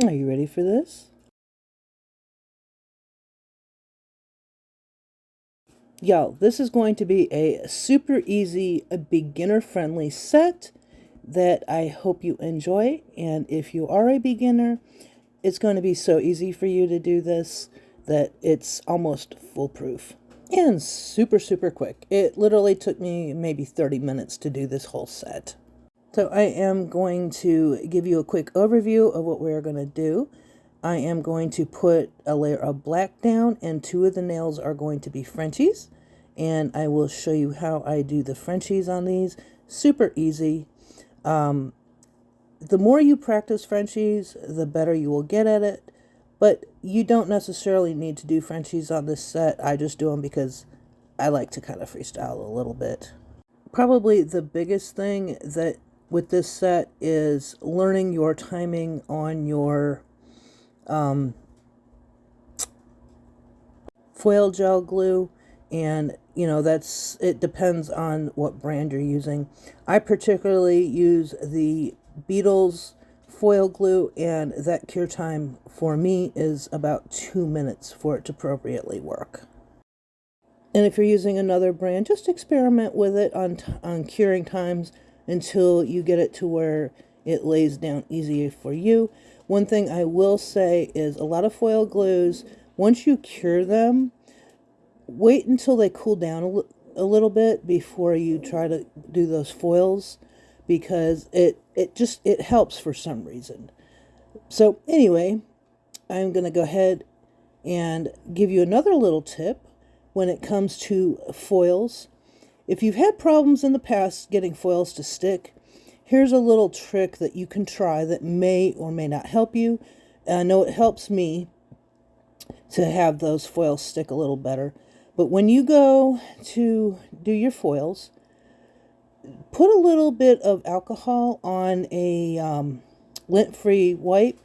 Are you ready for this? Y'all, this is going to be a super easy, a beginner-friendly set that I hope you enjoy. And if you are a beginner, it's going to be so easy for you to do this that it's almost foolproof. And super, super quick. It literally took me maybe 30 minutes to do this whole set. So I am going to give you a quick overview of what we're going to do. I am going to put a layer of black down, and two of the nails are going to be Frenchies. And I will show you how I do the Frenchies on these. Super easy. The more you practice Frenchies, the better you will get at it. But you don't necessarily need to do Frenchies on this set. I just do them because I like to kind of freestyle a little bit. Probably the biggest thing that with this set is learning your timing on your foil gel glue. And it depends on what brand you're using. I particularly use the Beetles foil glue, and that cure time for me is about 2 minutes for it to appropriately work. And if you're using another brand, just experiment with it on curing times until you get it to where it lays down easier for you. One thing I will say is a lot of foil glues, once you cure them, wait until they cool down a little bit before you try to do those foils, because it helps for some reason. So anyway, I'm going to go ahead and give you another little tip when it comes to foils. If you've had problems in the past getting foils to stick, here's a little trick that you can try that may or may not help you. I know it helps me to have those foils stick a little better. But when you go to do your foils, put a little bit of alcohol on a lint-free wipe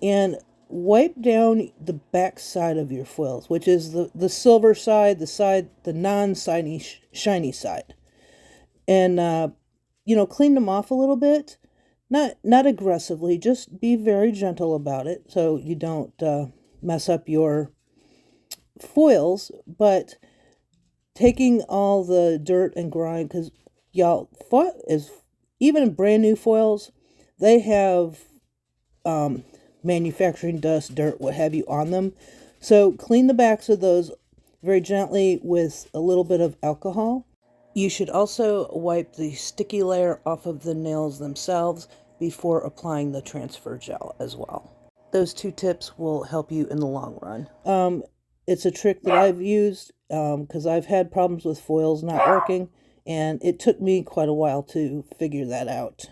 and wipe down the back side of your foils, which is the silver side, the non-shiny side. And, clean them off a little bit. Not aggressively, just be very gentle about it so you don't mess up your foils, but taking all the dirt and grime, because y'all, even brand new foils, they have manufacturing dust, dirt, what have you on them. So clean the backs of those very gently with a little bit of alcohol. You should also wipe the sticky layer off of the nails themselves before applying the transfer gel as well. Those two tips will help you in the long run. It's a trick that I've used because I've had problems with foils not working, and it took me quite a while to figure that out.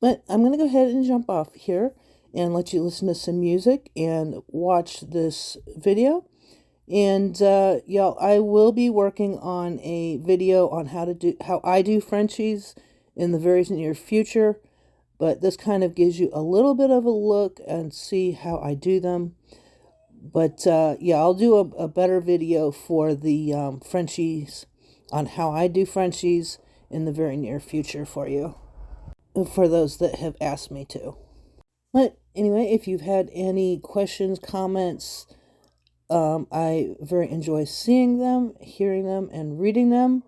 But I'm going to go ahead and jump off here and let you listen to some music and watch this video. And y'all, I will be working on a video on how I do Frenchies in the very near future. But this kind of gives you a little bit of a look and see how I do them. But yeah, I'll do a better video for the Frenchies on how I do Frenchies in the very near future for you, for those that have asked me to. But anyway, if you've had any questions, comments, I very enjoy seeing them, hearing them, and reading them.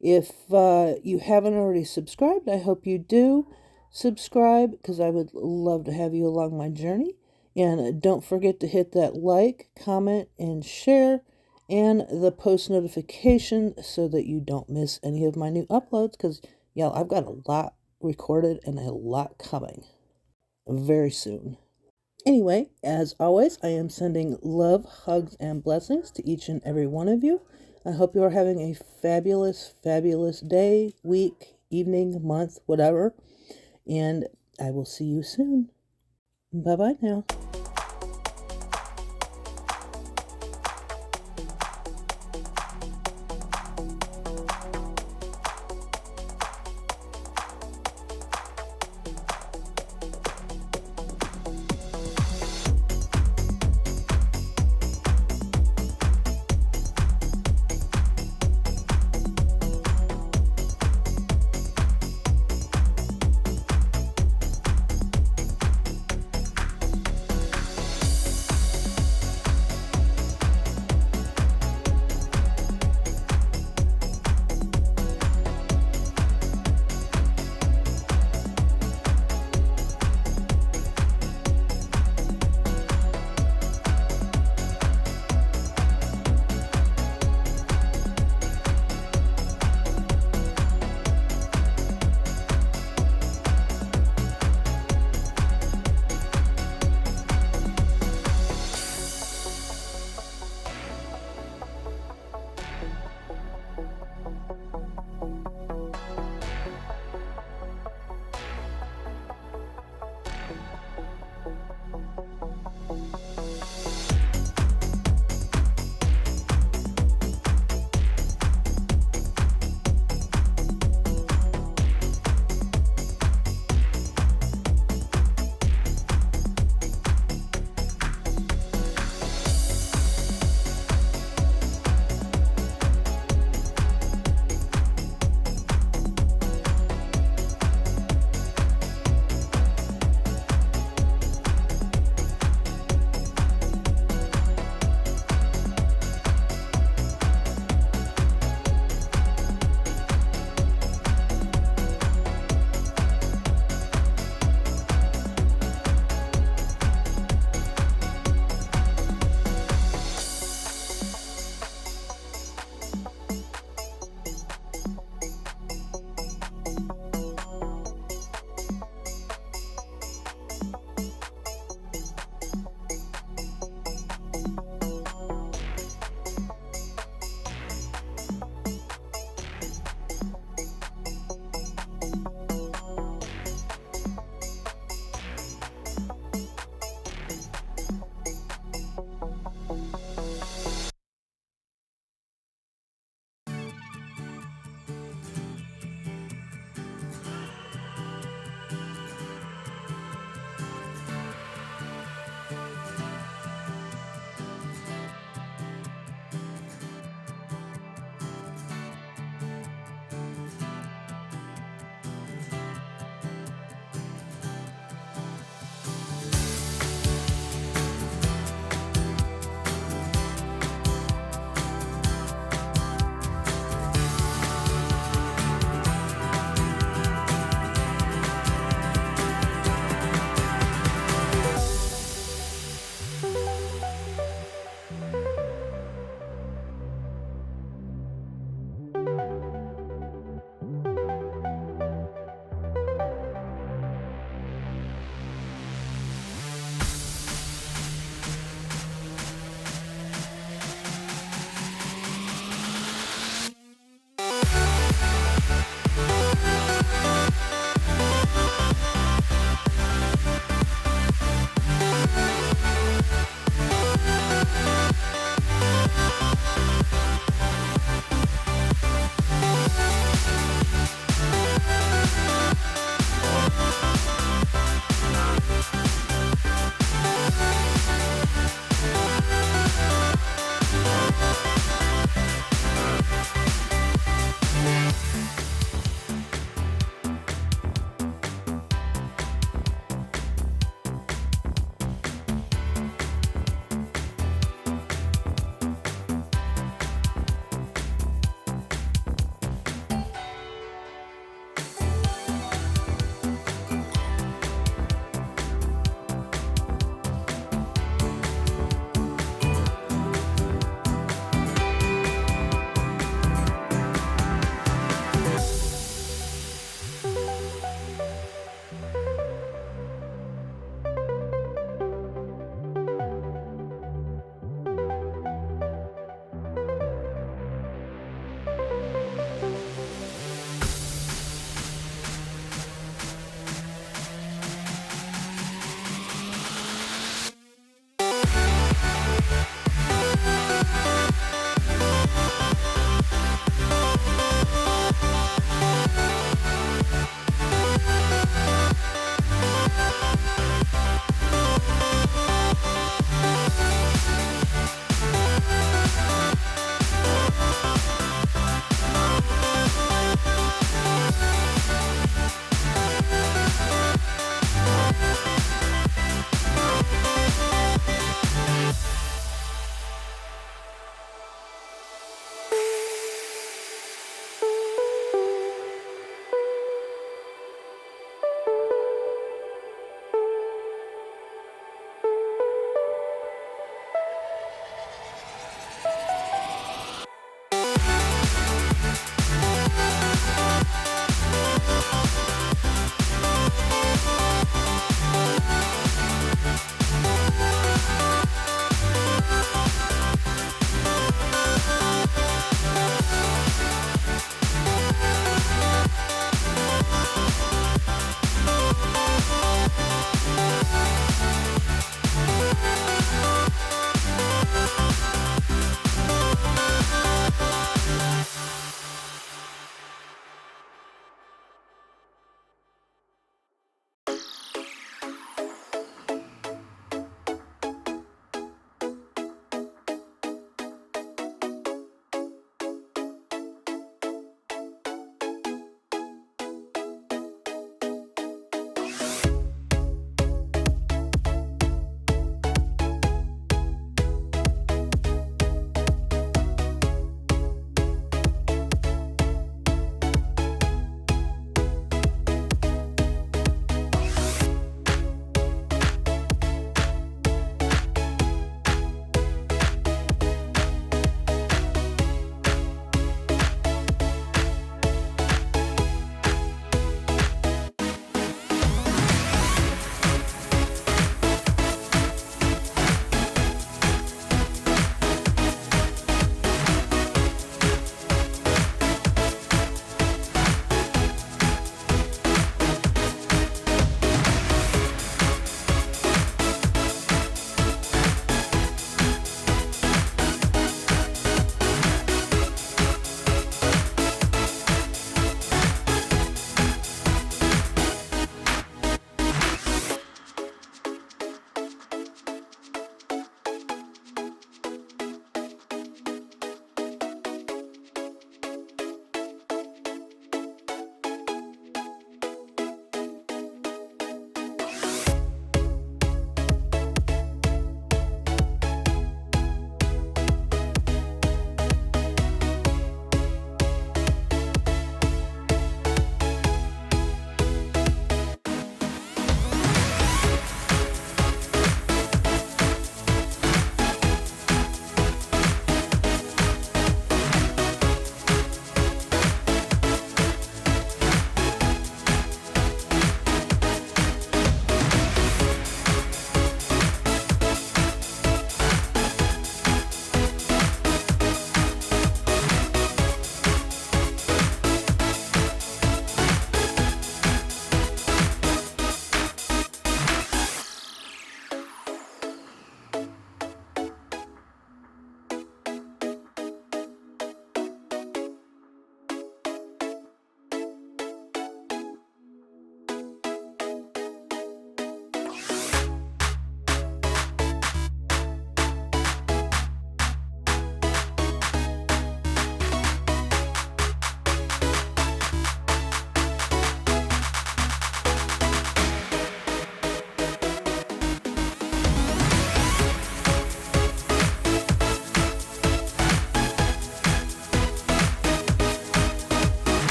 If you haven't already subscribed, I hope you do subscribe, because I would love to have you along my journey. And don't forget to hit that like, comment, and share, and the post notification so that you don't miss any of my new uploads, because, y'all, I've got a lot recorded and a lot coming very soon. Anyway, as always, I am sending love, hugs, and blessings to each and every one of you. I hope you are having a fabulous, fabulous day, week, evening, month, whatever. And I will see you soon. Bye-bye now.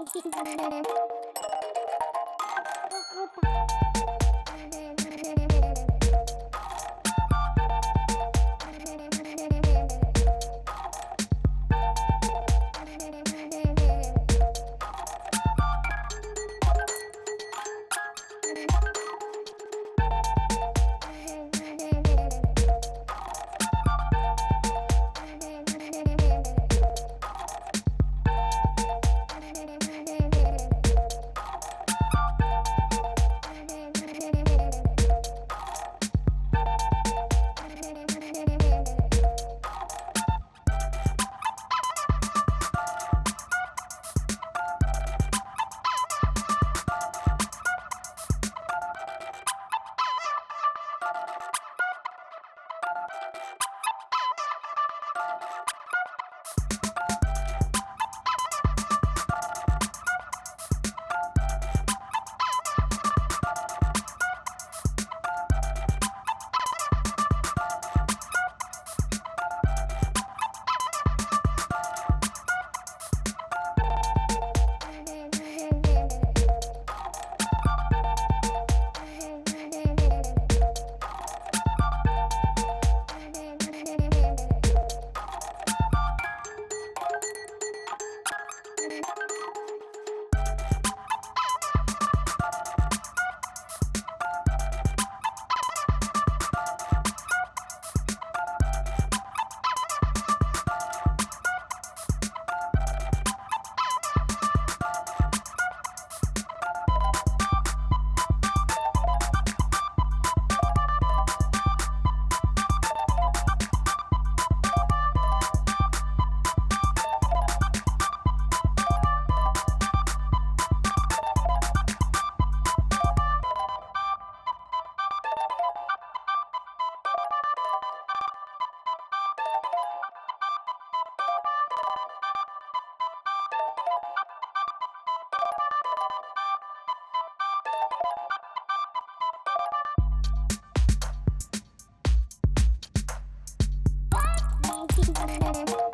Thank you.